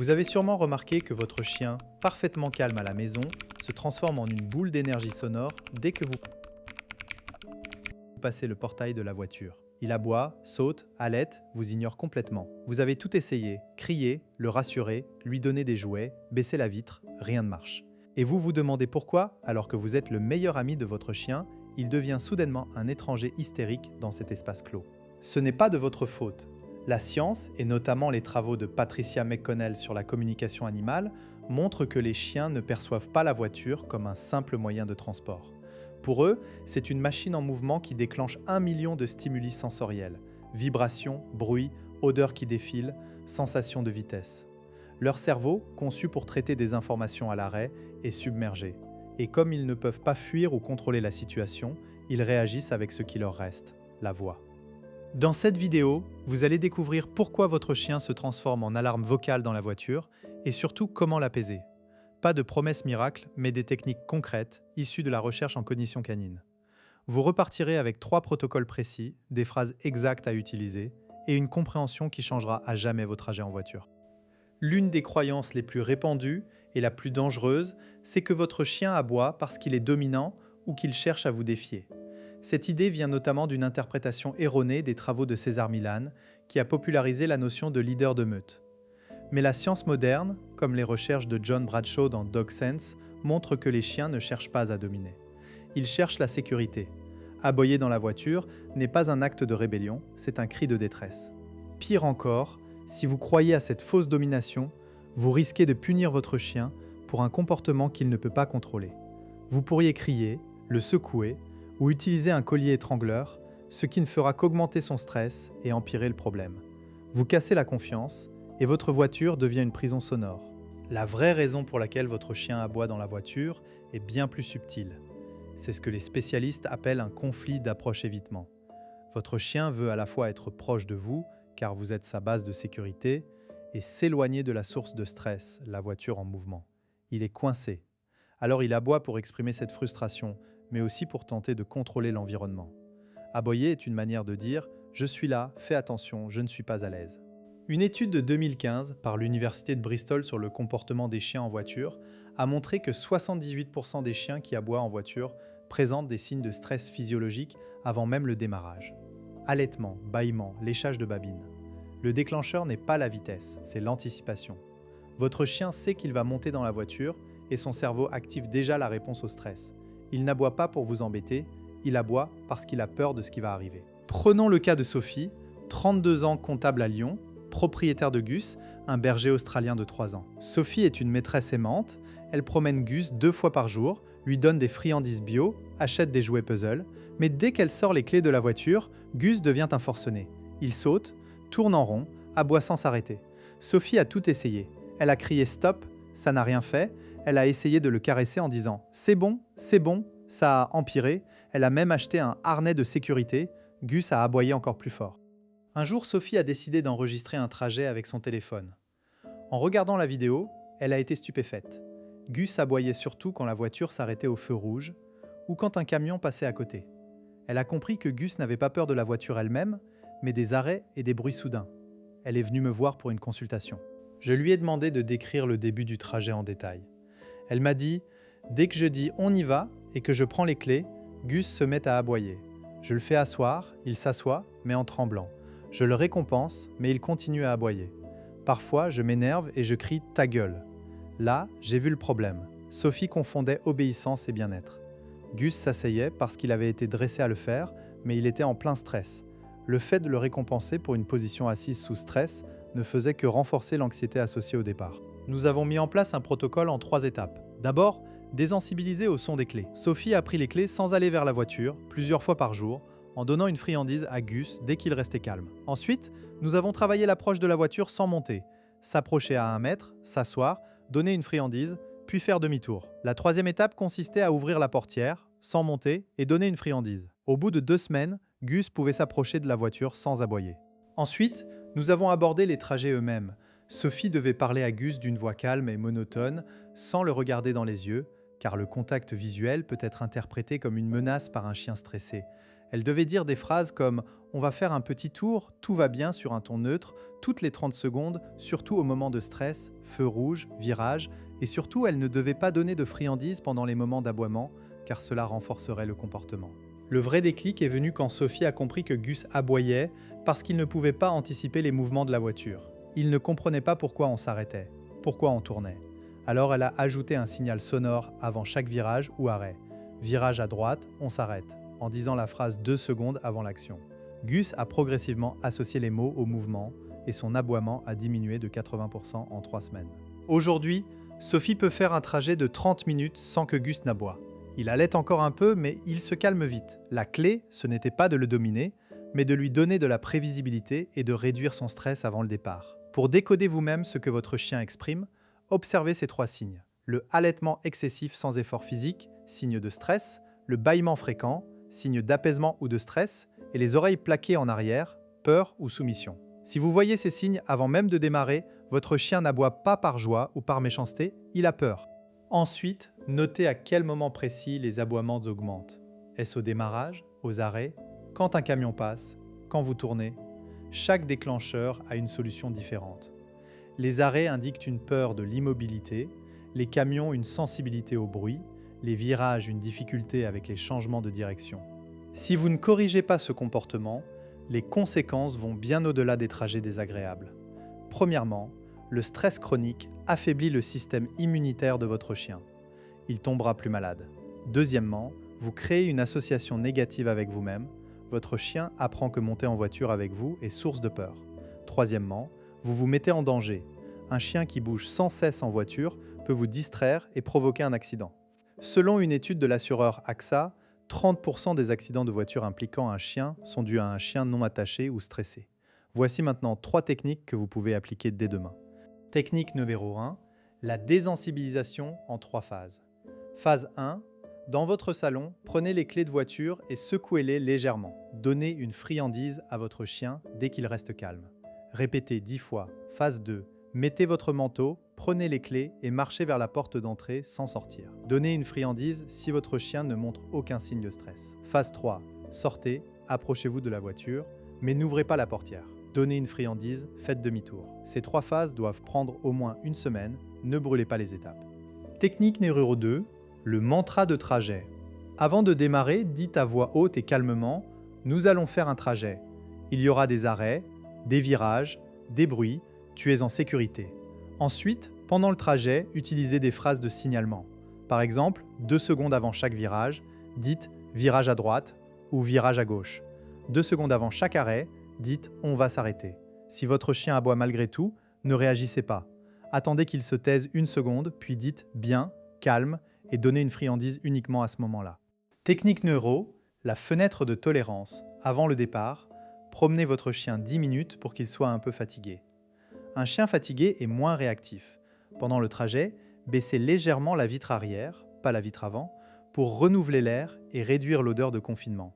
Vous avez sûrement remarqué que votre chien, parfaitement calme à la maison, se transforme en une boule d'énergie sonore dès que vous passez le portail de la voiture. Il aboie, saute, halète, vous ignore complètement. Vous avez tout essayé, crier, le rassurer, lui donner des jouets, baisser la vitre, rien ne marche. Et vous vous demandez pourquoi, alors que vous êtes le meilleur ami de votre chien, il devient soudainement un étranger hystérique dans cet espace clos. Ce n'est pas de votre faute. La science, et notamment les travaux de Patricia McConnell sur la communication animale, montrent que les chiens ne perçoivent pas la voiture comme un simple moyen de transport. Pour eux, c'est une machine en mouvement qui déclenche 1 million de stimuli sensoriels, vibrations, bruits, odeurs qui défilent, sensations de vitesse. Leur cerveau, conçu pour traiter des informations à l'arrêt, est submergé. Et comme ils ne peuvent pas fuir ou contrôler la situation, ils réagissent avec ce qui leur reste, la voix. Dans cette vidéo, vous allez découvrir pourquoi votre chien se transforme en alarme vocale dans la voiture et surtout comment l'apaiser. Pas de promesses miracles, mais des techniques concrètes issues de la recherche en cognition canine. Vous repartirez avec 3 protocoles précis, des phrases exactes à utiliser et une compréhension qui changera à jamais vos trajets en voiture. L'une des croyances les plus répandues et la plus dangereuse, c'est que votre chien aboie parce qu'il est dominant ou qu'il cherche à vous défier. Cette idée vient notamment d'une interprétation erronée des travaux de César Millan, qui a popularisé la notion de leader de meute. Mais la science moderne, comme les recherches de John Bradshaw dans Dog Sense, montre que les chiens ne cherchent pas à dominer. Ils cherchent la sécurité. Aboyer dans la voiture n'est pas un acte de rébellion, c'est un cri de détresse. Pire encore, si vous croyez à cette fausse domination, vous risquez de punir votre chien pour un comportement qu'il ne peut pas contrôler. Vous pourriez crier, le secouer ou utiliser un collier étrangleur, ce qui ne fera qu'augmenter son stress et empirer le problème. Vous cassez la confiance et votre voiture devient une prison sonore. La vraie raison pour laquelle votre chien aboie dans la voiture est bien plus subtile. C'est ce que les spécialistes appellent un conflit d'approche-évitement. Votre chien veut à la fois être proche de vous, car vous êtes sa base de sécurité, et s'éloigner de la source de stress, la voiture en mouvement. Il est coincé. Alors il aboie pour exprimer cette frustration, mais aussi pour tenter de contrôler l'environnement. Aboyer est une manière de dire « je suis là, fais attention, je ne suis pas à l'aise ». Une étude de 2015 par l'Université de Bristol sur le comportement des chiens en voiture a montré que 78% des chiens qui aboient en voiture présentent des signes de stress physiologique avant même le démarrage. Halètement, bâillement, léchage de babine. Le déclencheur n'est pas la vitesse, c'est l'anticipation. Votre chien sait qu'il va monter dans la voiture et son cerveau active déjà la réponse au stress. Il n'aboie pas pour vous embêter, il aboie parce qu'il a peur de ce qui va arriver. Prenons le cas de Sophie, 32 ans comptable à Lyon, propriétaire de Gus, un berger australien de 3 ans. Sophie est une maîtresse aimante, elle promène Gus 2 fois par jour, lui donne des friandises bio, achète des jouets puzzle, mais dès qu'elle sort les clés de la voiture, Gus devient un forcené. Il saute, tourne en rond, aboie sans s'arrêter. Sophie a tout essayé. Elle a crié stop, ça n'a rien fait, elle a essayé de le caresser en disant c'est bon, ça a empiré, elle a même acheté un harnais de sécurité, Gus a aboyé encore plus fort. Un jour, Sophie a décidé d'enregistrer un trajet avec son téléphone. En regardant la vidéo, elle a été stupéfaite. Gus aboyait surtout quand la voiture s'arrêtait au feu rouge ou quand un camion passait à côté. Elle a compris que Gus n'avait pas peur de la voiture elle-même, mais des arrêts et des bruits soudains. Elle est venue me voir pour une consultation. Je lui ai demandé de décrire le début du trajet en détail. Elle m'a dit « Dès que je dis « on y va » et que je prends les clés, Gus se met à aboyer. Je le fais asseoir, il s'assoit, mais en tremblant. Je le récompense, mais il continue à aboyer. Parfois, je m'énerve et je crie « ta gueule ». Là, j'ai vu le problème. Sophie confondait obéissance et bien-être. Gus s'asseyait parce qu'il avait été dressé à le faire, mais il était en plein stress. Le fait de le récompenser pour une position assise sous stress ne faisait que renforcer l'anxiété associée au départ. Nous avons mis en place un protocole en 3 étapes. D'abord, désensibiliser au son des clés. Sophie a pris les clés sans aller vers la voiture, plusieurs fois par jour, en donnant une friandise à Gus dès qu'il restait calme. Ensuite, nous avons travaillé l'approche de la voiture sans monter. S'approcher à 1 mètre, s'asseoir, donner une friandise, puis faire demi-tour. La 3e étape consistait à ouvrir la portière, sans monter, et donner une friandise. Au bout de 2 semaines, Gus pouvait s'approcher de la voiture sans aboyer. Ensuite, nous avons abordé les trajets eux-mêmes. Sophie devait parler à Gus d'une voix calme et monotone, sans le regarder dans les yeux, car le contact visuel peut être interprété comme une menace par un chien stressé. Elle devait dire des phrases comme « On va faire un petit tour, tout va bien » sur un ton neutre, toutes les 30 secondes, surtout au moment de stress, feu rouge, virage, et surtout elle ne devait pas donner de friandises pendant les moments d'aboiement, car cela renforcerait le comportement. Le vrai déclic est venu quand Sophie a compris que Gus aboyait parce qu'il ne pouvait pas anticiper les mouvements de la voiture. Il ne comprenait pas pourquoi on s'arrêtait, pourquoi on tournait. Alors elle a ajouté un signal sonore avant chaque virage ou arrêt. Virage à droite, on s'arrête, en disant la phrase 2 secondes avant l'action. Gus a progressivement associé les mots au mouvement et son aboiement a diminué de 80% en 3 semaines. Aujourd'hui, Sophie peut faire un trajet de 30 minutes sans que Gus n'aboie. Il allait encore un peu, mais il se calme vite. La clé, ce n'était pas de le dominer, mais de lui donner de la prévisibilité et de réduire son stress avant le départ. Pour décoder vous-même ce que votre chien exprime, observez ces 3 signes. Le halètement excessif sans effort physique, signe de stress, le bâillement fréquent, signe d'apaisement ou de stress, et les oreilles plaquées en arrière, peur ou soumission. Si vous voyez ces signes avant même de démarrer, votre chien n'aboie pas par joie ou par méchanceté, il a peur. Ensuite, notez à quel moment précis les aboiements augmentent. Est-ce au démarrage, aux arrêts, quand un camion passe, quand vous tournez? Chaque déclencheur a une solution différente. Les arrêts indiquent une peur de l'immobilité, les camions une sensibilité au bruit, les virages une difficulté avec les changements de direction. Si vous ne corrigez pas ce comportement, les conséquences vont bien au-delà des trajets désagréables. Premièrement, le stress chronique affaiblit le système immunitaire de votre chien. Il tombera plus malade. Deuxièmement, vous créez une association négative avec vous-même. Votre chien apprend que monter en voiture avec vous est source de peur. Troisièmement, vous vous mettez en danger. Un chien qui bouge sans cesse en voiture peut vous distraire et provoquer un accident. Selon une étude de l'assureur AXA, 30% des accidents de voiture impliquant un chien sont dus à un chien non attaché ou stressé. Voici maintenant 3 techniques que vous pouvez appliquer dès demain. Technique numéro 1, la désensibilisation en 3 phases. Phase 1, dans votre salon, prenez les clés de voiture et secouez-les légèrement. Donnez une friandise à votre chien dès qu'il reste calme. Répétez 10 fois. Phase 2, mettez votre manteau, prenez les clés et marchez vers la porte d'entrée sans sortir. Donnez une friandise si votre chien ne montre aucun signe de stress. Phase 3, sortez, approchez-vous de la voiture, mais n'ouvrez pas la portière. Donnez une friandise, faites demi-tour. Ces 3 phases doivent prendre au moins une semaine, ne brûlez pas les étapes. Technique numéro 2, le mantra de trajet. Avant de démarrer, dites à voix haute et calmement « Nous allons faire un trajet. Il y aura des arrêts, des virages, des bruits, tu es en sécurité. » Ensuite, pendant le trajet, utilisez des phrases de signalement. Par exemple, 2 secondes avant chaque virage, dites « virage à droite » ou « virage à gauche ». 2 secondes avant chaque arrêt, dites « on va s'arrêter ». Si votre chien aboie malgré tout, ne réagissez pas. Attendez qu'il se taise 1 seconde, puis dites « bien », « calme » et donnez une friandise uniquement à ce moment-là. Technique neuro, la fenêtre de tolérance. Avant le départ, promenez votre chien 10 minutes pour qu'il soit un peu fatigué. Un chien fatigué est moins réactif. Pendant le trajet, baissez légèrement la vitre arrière, pas la vitre avant, pour renouveler l'air et réduire l'odeur de confinement.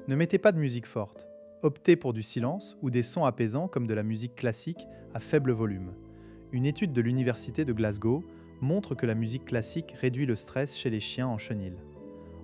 Ne mettez pas de musique forte. Optez pour du silence ou des sons apaisants comme de la musique classique à faible volume. Une étude de l'université de Glasgow montre que la musique classique réduit le stress chez les chiens en chenil.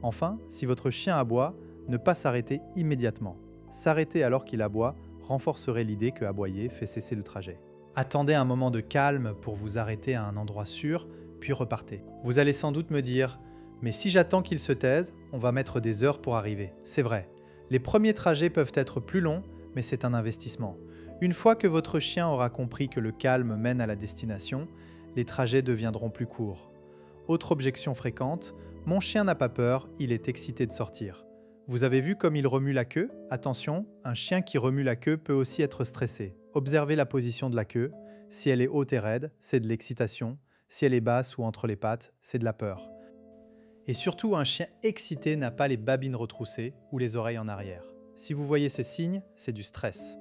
Enfin, si votre chien aboie, ne pas s'arrêter immédiatement. S'arrêter alors qu'il aboie renforcerait l'idée que aboyer fait cesser le trajet. Attendez un moment de calme pour vous arrêter à un endroit sûr, puis repartez. Vous allez sans doute me dire « Mais si j'attends qu'il se taise, on va mettre des heures pour arriver. » C'est vrai. Les premiers trajets peuvent être plus longs, mais c'est un investissement. Une fois que votre chien aura compris que le calme mène à la destination, les trajets deviendront plus courts. Autre objection fréquente, mon chien n'a pas peur, il est excité de sortir. Vous avez vu comme il remue la queue? Attention, un chien qui remue la queue peut aussi être stressé. Observez la position de la queue. Si elle est haute et raide, c'est de l'excitation. Si elle est basse ou entre les pattes, c'est de la peur. Et surtout, un chien excité n'a pas les babines retroussées ou les oreilles en arrière. Si vous voyez ces signes, c'est du stress.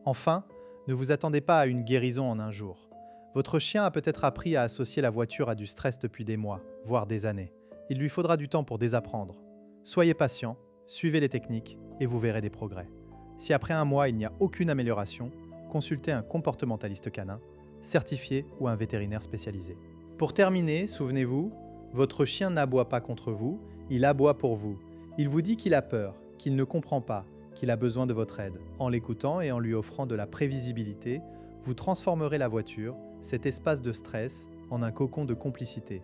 Enfin, ne vous attendez pas à une guérison en un jour. Votre chien a peut-être appris à associer la voiture à du stress depuis des mois, voire des années. Il lui faudra du temps pour désapprendre. Soyez patient, suivez les techniques et vous verrez des progrès. Si après un mois il n'y a aucune amélioration, consultez un comportementaliste canin, certifié ou un vétérinaire spécialisé. Pour terminer, souvenez-vous, votre chien n'aboie pas contre vous, il aboie pour vous. Il vous dit qu'il a peur, qu'il ne comprend pas, qu'il a besoin de votre aide. En l'écoutant et en lui offrant de la prévisibilité, vous transformerez la voiture, cet espace de stress, en un cocon de complicité.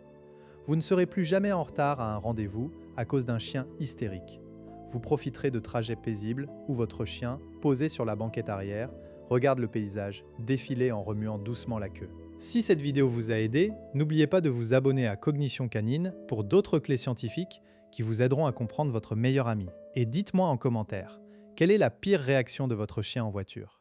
Vous ne serez plus jamais en retard à un rendez-vous à cause d'un chien hystérique. Vous profiterez de trajets paisibles où votre chien, posé sur la banquette arrière, regarde le paysage défiler en remuant doucement la queue. Si cette vidéo vous a aidé, n'oubliez pas de vous abonner à Cognition Canine pour d'autres clés scientifiques qui vous aideront à comprendre votre meilleur ami. Et dites-moi en commentaire, quelle est la pire réaction de votre chien en voiture ?